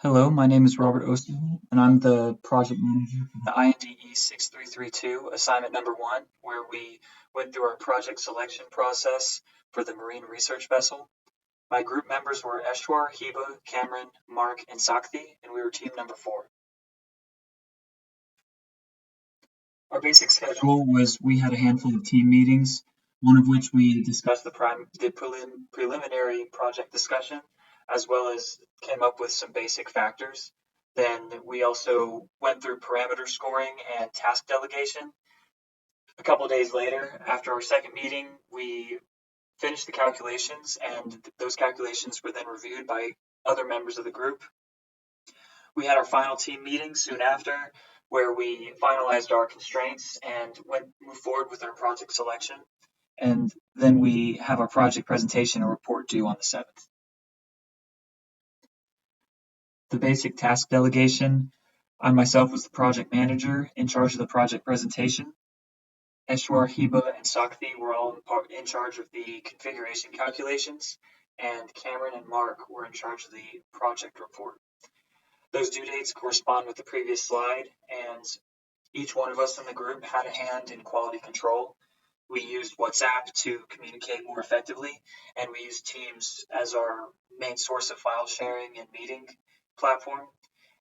Hello, my name is Robert Osterholt, and I'm the project manager for the INDE 6332 assignment number 1, where we went through our project selection process for the marine research vessel. My group members were Eshwar, Heba, Cameron, Mark, and Sakthi, and we were team number 4. Our basic schedule was we had a handful of team meetings, one of which we discussed the preliminary project discussion, as well as came up with some basic factors. Then we also went through parameter scoring and task delegation. A couple days later, after our second meeting, we finished the calculations, and those calculations were then reviewed by other members of the group. We had our final team meeting soon after, where we finalized our constraints and moved forward with our project selection. And then we have our project presentation and report due on the 7th. The basic task delegation, I myself was the project manager in charge of the project presentation. Eshwar, Heba, and Sakthi were all in charge of the configuration calculations, and Cameron and Mark were in charge of the project report. Those due dates correspond with the previous slide, and each one of us in the group had a hand in quality control. We used WhatsApp to communicate more effectively, and we used Teams as our main source of file sharing and meeting platform.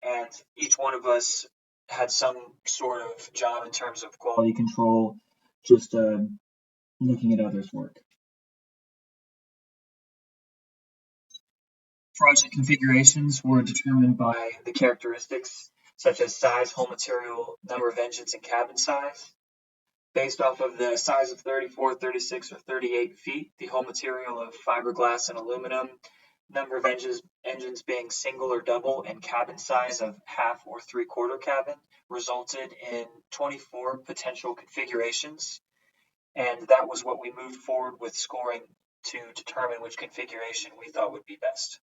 And each one of us had some sort of job in terms of quality control, just looking at others' work. Project configurations were determined by the characteristics such as size, hull material, number of engines, and cabin size. Based off of the size of 34, 36, or 38 feet, the hull material of fiberglass and aluminum, number of engines being single or double, and cabin size of half or three-quarter cabin resulted in 24 potential configurations, and that was what we moved forward with scoring to determine which configuration we thought would be best.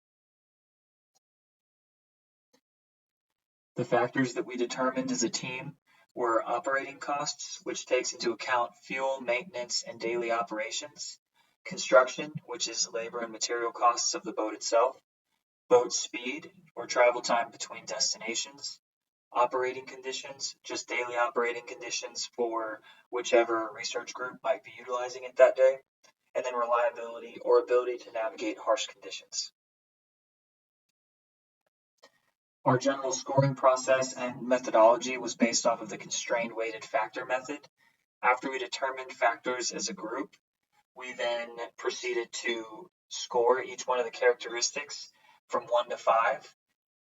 The factors that we determined as a team were operating costs, which takes into account fuel, maintenance, and daily operations; construction, which is labor and material costs of the boat itself; boat speed, or travel time between destinations; operating conditions, just daily operating conditions for whichever research group might be utilizing it that day; and then reliability, or ability to navigate harsh conditions. Our general scoring process and methodology was based off of the constrained weighted factor method. After we determined factors as a group, we then proceeded to score each one of the characteristics from 1 to 5.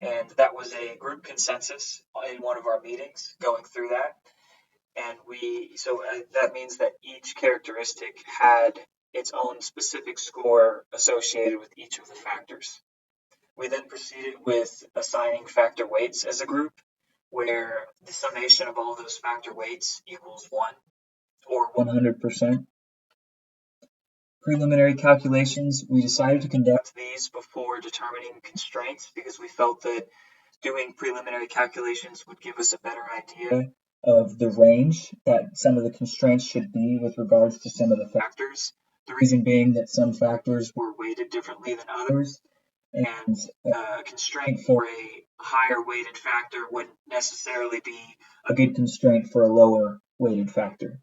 And that was a group consensus in one of our meetings going through that. And that means that each characteristic had its own specific score associated with each of the factors. We then proceeded with assigning factor weights as a group, where the summation of all those factor weights equals 1, or 100%. Preliminary calculations, we decided to conduct these before determining constraints because we felt that doing preliminary calculations would give us a better idea of the range that some of the constraints should be with regards to some of the factors. The reason being that some factors were weighted differently than others, and a constraint for a higher weighted factor wouldn't necessarily be a good constraint for a lower weighted factor.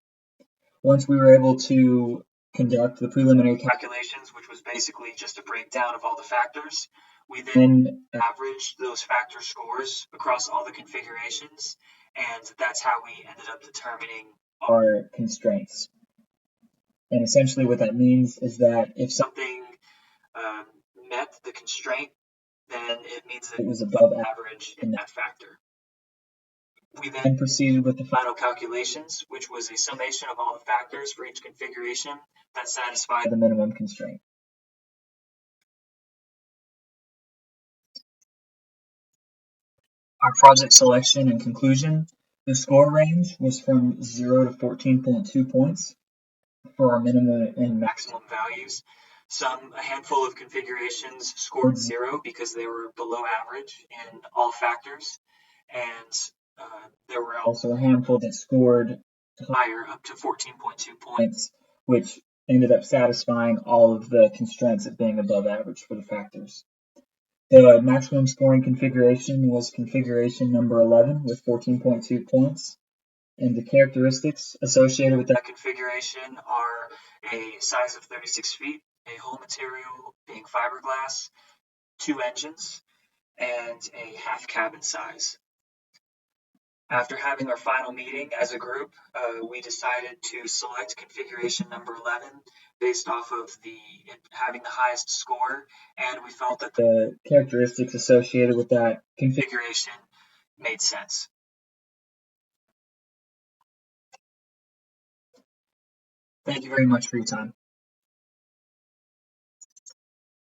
Once we were able to conduct the preliminary calculations, which was basically just a breakdown of all the factors, we then averaged those factor scores across all the configurations, and that's how we ended up determining our constraints. And essentially what that means is that if something met the constraint, then it means that it was above average in that factor. We then proceeded with the final calculations, which was a summation of all the factors for each configuration that satisfied the minimum constraint. Our project selection and conclusion, the score range was from 0 to 14.2 points for our minimum and maximum values. A handful of configurations scored 0 because they were below average in all factors, and there were also a handful that scored higher, up to 14.2 points, which ended up satisfying all of the constraints of being above average for the factors. The maximum scoring configuration was configuration number 11 with 14.2 points. And the characteristics associated with that configuration are a size of 36 feet, a hull material being fiberglass, 2 engines, and a half cabin size. After having our final meeting as a group, we decided to select configuration number 11 based off of having the highest score, and we felt that the characteristics associated with that configuration made sense. Thank you very much for your time.